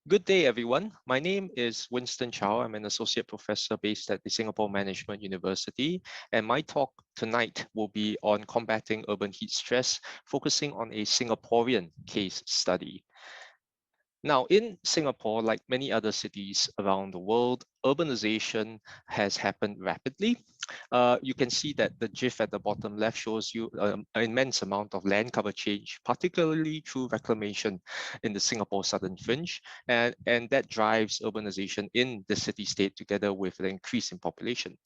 Good day, everyone. My name is Winston Chow. I'm an associate professor based at the Singapore Management University, and my talk tonight will be on combating urban heat stress, focusing on a Singaporean case study. Now, in Singapore, like many other cities around the world, urbanization has happened rapidly. You can see that the GIF at the bottom left shows you an immense amount of land cover change, particularly through reclamation in the Singapore Southern Fringe, and that drives urbanization in the city-state together with the increase in population.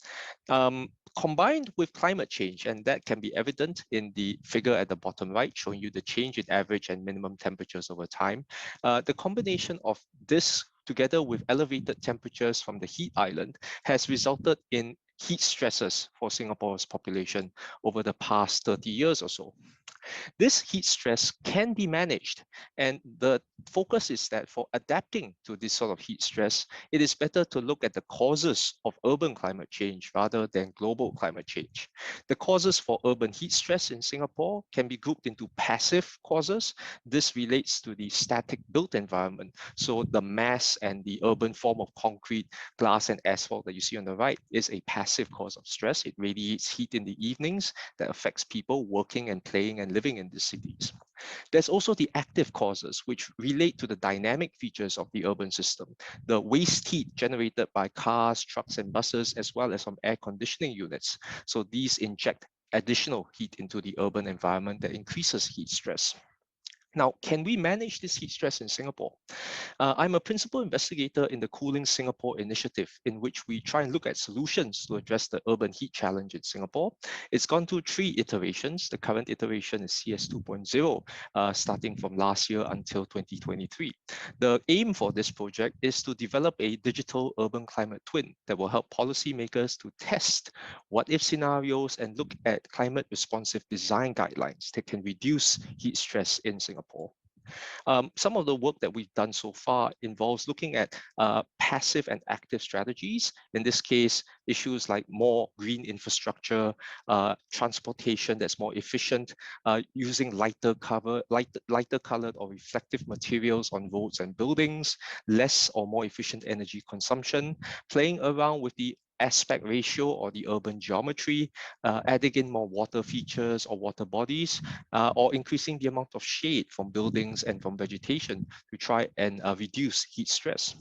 Combined with climate change, and that can be evident in the figure at the bottom right, showing you the change in average and minimum temperatures over time. The combination of this together with elevated temperatures from the heat island has resulted in heat stresses for Singapore's population over the past 30 years or so. This heat stress can be managed, and the focus is that for adapting to this sort of heat stress, it is better to look at the causes of urban climate change rather than global climate change. The causes for urban heat stress in Singapore can be grouped into passive causes. This relates to the static built environment. So the mass and the urban form of concrete, glass, and asphalt that you see on the right is a passive cause of stress. It radiates heat in the evenings that affects people working and playing and living in the cities. There's also the active causes, which relate to the dynamic features of the urban system, the waste heat generated by cars, trucks, and buses, as well as from air conditioning units. So these inject additional heat into the urban environment that increases heat stress. Now, can we manage this heat stress in Singapore? I'm a principal investigator in the Cooling Singapore initiative, in which we try and look at solutions to address the urban heat challenge in Singapore. It's gone through 3 iterations. The current iteration is CS 2.0, starting from last year until 2023. The aim for this project is to develop a digital urban climate twin that will help policymakers to test what-if scenarios and look at climate responsive design guidelines that can reduce heat stress in Singapore. Some of the work that we've done so far involves looking at passive and active strategies. In this case, issues like more green infrastructure, transportation that's more efficient, using lighter colored or reflective materials on roads and buildings, less or more efficient energy consumption, playing around with the aspect ratio or the urban geometry, adding in more water features or water bodies, or increasing the amount of shade from buildings and from vegetation to try and reduce heat stress.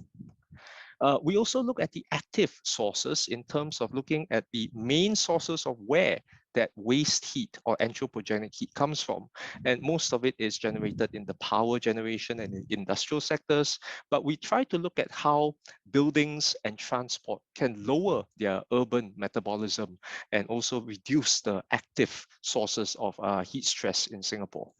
We also look at the active sources in terms of looking at the main sources of where that waste heat or anthropogenic heat comes from. And most of it is generated in the power generation and in industrial sectors. But we try to look at how buildings and transport can lower their urban metabolism and also reduce the active sources of heat stress in Singapore.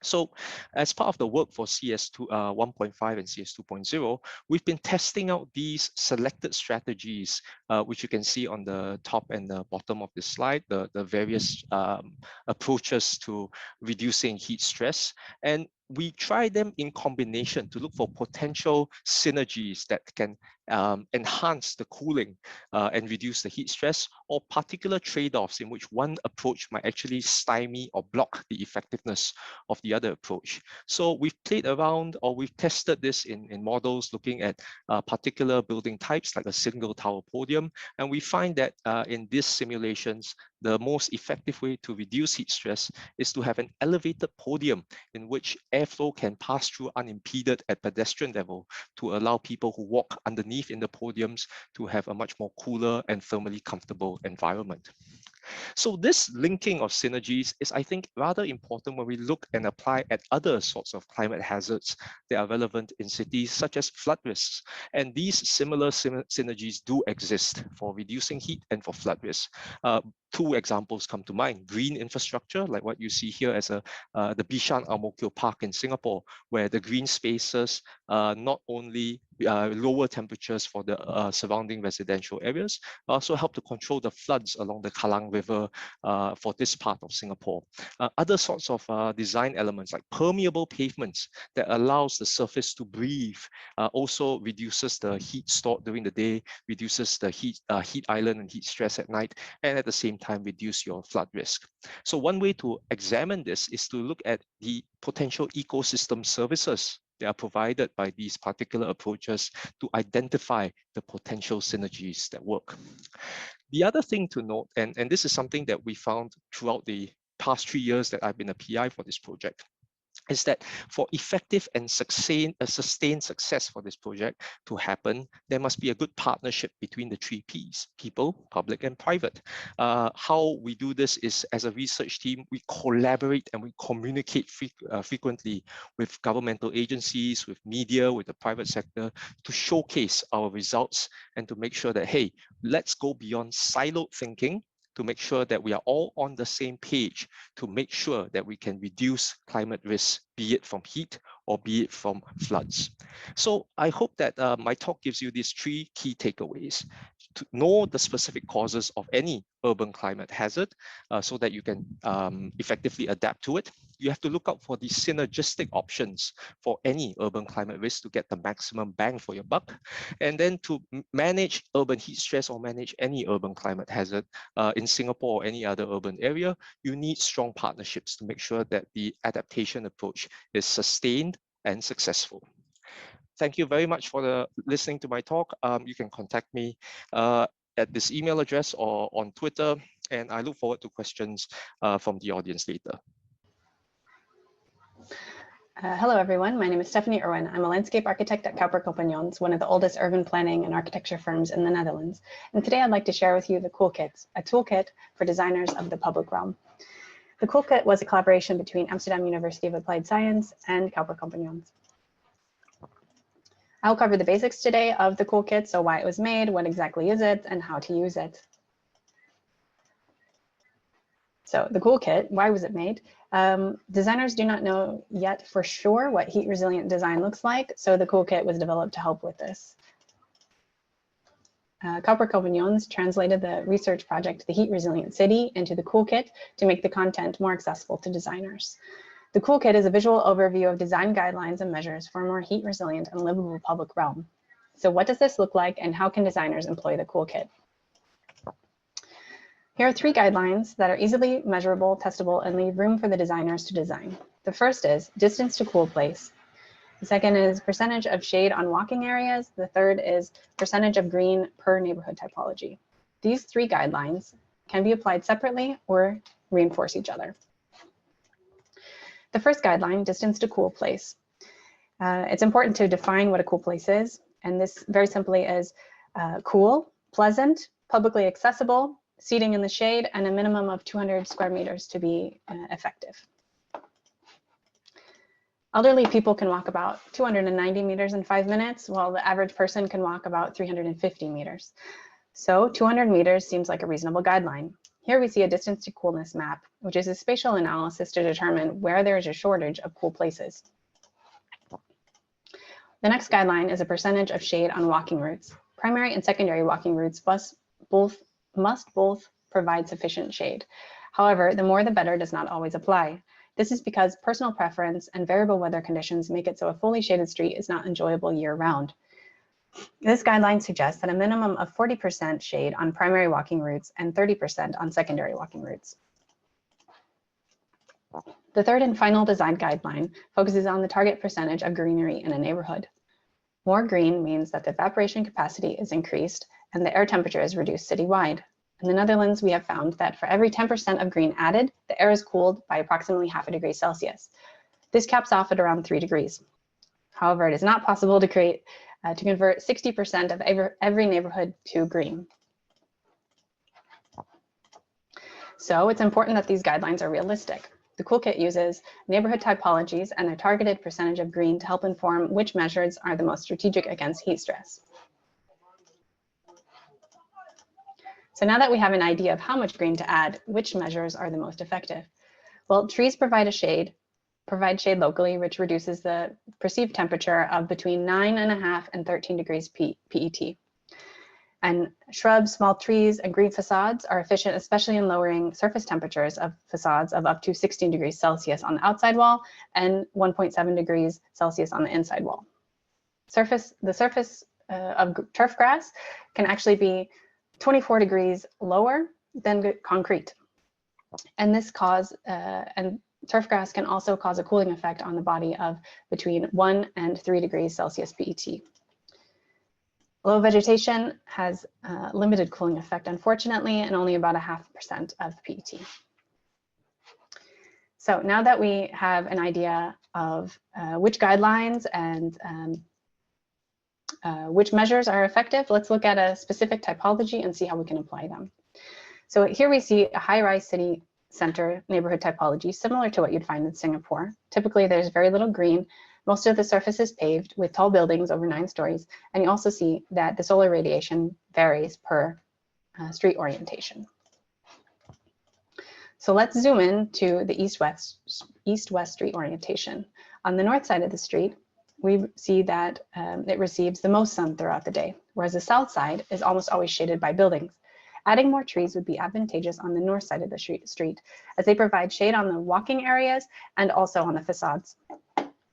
So as part of the work for CS2, 1.5 and CS 2.0, we've been testing out these selected strategies, which you can see on the top and the bottom of the slide, the various approaches to reducing heat stress. And we try them in combination to look for potential synergies that can enhance the cooling and reduce the heat stress, or particular trade-offs in which one approach might actually stymie or block the effectiveness of the other approach. So we've played around, or we've tested this in models looking at particular building types like a single tower podium, and we find that in these simulations, the most effective way to reduce heat stress is to have an elevated podium in which airflow can pass through unimpeded at pedestrian level to allow people who walk underneath in the podiums to have a much more cooler and thermally comfortable environment. So this linking of synergies is, I think, rather important when we look and apply at other sorts of climate hazards that are relevant in cities, such as flood risks. And these similar synergies do exist for reducing heat and for flood risks. 2 examples come to mind: green infrastructure, like what you see here as the Bishan Ang Mo Kio Park in Singapore, where the green spaces not only lower temperatures for the surrounding residential areas, but also help to control the floods along the Kallang River for this part of Singapore. Other sorts of design elements like permeable pavements that allows the surface to breathe also reduces the heat stored during the day, reduces the heat island and heat stress at night, and at the same time reduce your flood risk. So one way to examine this is to look at the potential ecosystem services that are provided by these particular approaches to identify the potential synergies that work. The other thing to note, and this is something that we found throughout the past 3 years that I've been a PI for this project, is that for effective and sustained success for this project to happen, there must be a good partnership between the 3 Ps, people, public, and private. How we do this is, as a research team, we collaborate and we communicate frequently with governmental agencies, with media, with the private sector, to showcase our results and to make sure that, hey, let's go beyond siloed thinking to make sure that we are all on the same page to make sure that we can reduce climate risks, be it from heat or be it from floods. So I hope that my talk gives you these 3 key takeaways: to know the specific causes of any urban climate hazard so that you can effectively adapt to it. You have to look out for the synergistic options for any urban climate risk to get the maximum bang for your buck. And then to manage urban heat stress or manage any urban climate hazard in Singapore or any other urban area, you need strong partnerships to make sure that the adaptation approach is sustained and successful. Thank you very much for listening to my talk. You can contact me at this email address or on Twitter, and I look forward to questions from the audience later. Hello, everyone. My name is Stephanie Erwin. I'm a landscape architect at KuiperCompagnons, one of the oldest urban planning and architecture firms in the Netherlands. And today I'd like to share with you the Coolkit, a toolkit for designers of the public realm. The Coolkit was a collaboration between Amsterdam University of Applied Science and KuiperCompagnons. I'll cover the basics today of the Coolkit, so why it was made, what exactly is it, and how to use it. So the Coolkit, why was it made? Designers do not know yet for sure what heat resilient design looks like, so the Coolkit was developed to help with this. KuiperCompagnons translated the research project, The Heat Resilient City, into the Coolkit to make the content more accessible to designers. The Coolkit is a visual overview of design guidelines and measures for a more heat resilient and livable public realm. So what does this look like, and how can designers employ the Coolkit? Here are 3 guidelines that are easily measurable, testable, and leave room for the designers to design. The first is distance to cool place. The second is percentage of shade on walking areas. The third is percentage of green per neighborhood typology. These 3 guidelines can be applied separately or reinforce each other. The first guideline, distance to cool place. It's important to define what a cool place is. And this very simply is cool, pleasant, publicly accessible, seating in the shade, and a minimum of 200 square meters to be effective. Elderly people can walk about 290 meters in 5 minutes, while the average person can walk about 350 meters. So 200 meters seems like a reasonable guideline. Here we see a distance to coolness map, which is a spatial analysis to determine where there is a shortage of cool places. The next guideline is a percentage of shade on walking routes. Primary and secondary walking routes must both provide sufficient shade. However, the more the better does not always apply. This is because personal preference and variable weather conditions make it so a fully shaded street is not enjoyable year-round. This guideline suggests that a minimum of 40% shade on primary walking routes and 30% on secondary walking routes. The third and final design guideline focuses on the target percentage of greenery in a neighborhood. More green means that the evaporation capacity is increased and the air temperature is reduced citywide. In the Netherlands, we have found that for every 10% of green added, the air is cooled by approximately 0.5 degree Celsius. This caps off at around 3 degrees. However, it is not possible to convert 60% of every neighborhood to green. So it's important that these guidelines are realistic. The Coolkit uses neighborhood typologies and their targeted percentage of green to help inform which measures are the most strategic against heat stress. So now that we have an idea of how much green to add, which measures are the most effective? Well, trees provide shade locally, which reduces the perceived temperature of between 9.5 and 13 degrees PET. And shrubs, small trees, and green facades are efficient, especially in lowering surface temperatures of facades of up to 16 degrees Celsius on the outside wall and 1.7 degrees Celsius on the inside wall. The surface of turf grass can actually be 24 degrees lower than concrete. And this Turfgrass can also cause a cooling effect on the body of between 1 and 3 degrees Celsius PET. Low vegetation has limited cooling effect, unfortunately, and only about 0.5% of PET. So now that we have an idea of which guidelines and which measures are effective, let's look at a specific typology and see how we can apply them. So here we see a high-rise city center neighborhood typology, similar to what you'd find in Singapore. Typically, there's very little green. Most of the surface is paved with tall buildings over 9 stories. And you also see that the solar radiation varies per street orientation. So let's zoom in to the east-west street orientation. On the north side of the street, we see that it receives the most sun throughout the day, whereas the south side is almost always shaded by buildings. Adding more trees would be advantageous on the north side of the street, as they provide shade on the walking areas and also on the facades.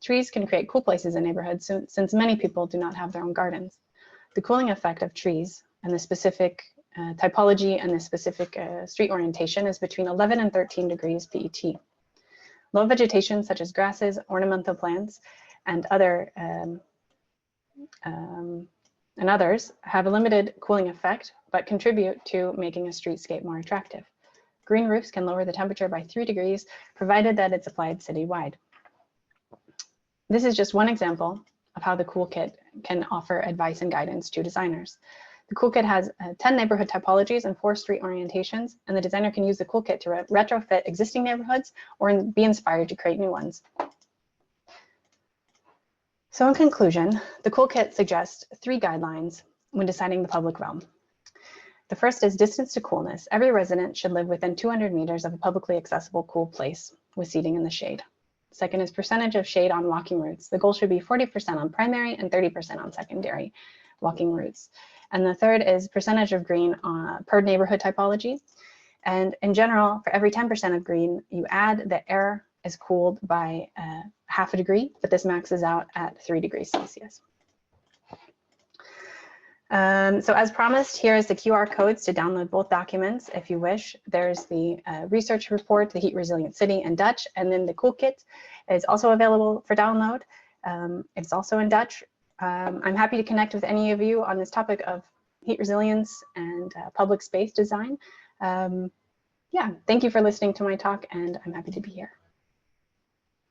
Trees can create cool places in neighborhoods since many people do not have their own gardens. The cooling effect of trees and the specific typology and the specific street orientation is between 11 and 13 degrees PET. Low vegetation such as grasses, ornamental plants, and others have a limited cooling effect, but contribute to making a streetscape more attractive. Green roofs can lower the temperature by 3 degrees, provided that it's applied citywide. This is just one example of how the Cool Kit can offer advice and guidance to designers. The Cool Kit has 10 neighborhood typologies and 4 street orientations, and the designer can use the Cool Kit to retrofit existing neighborhoods or be inspired to create new ones. So in conclusion, the Cool Kit suggests 3 guidelines when deciding the public realm. The first is distance to coolness. Every resident should live within 200 meters of a publicly accessible cool place with seating in the shade. Second is percentage of shade on walking routes. The goal should be 40% on primary and 30% on secondary walking routes. And the third is percentage of green per neighborhood typology. And in general, for every 10% of green you add, the air is cooled by 0.5 degree, but this maxes out at 3 degrees Celsius. So as promised, here is the QR codes to download both documents if you wish. There's the research report, the Heat Resilient City in Dutch, and then the Cool Kit is also available for download. It's also in Dutch. I'm happy to connect with any of you on this topic of heat resilience and public space design. Yeah, thank you for listening to my talk, and I'm happy to be here.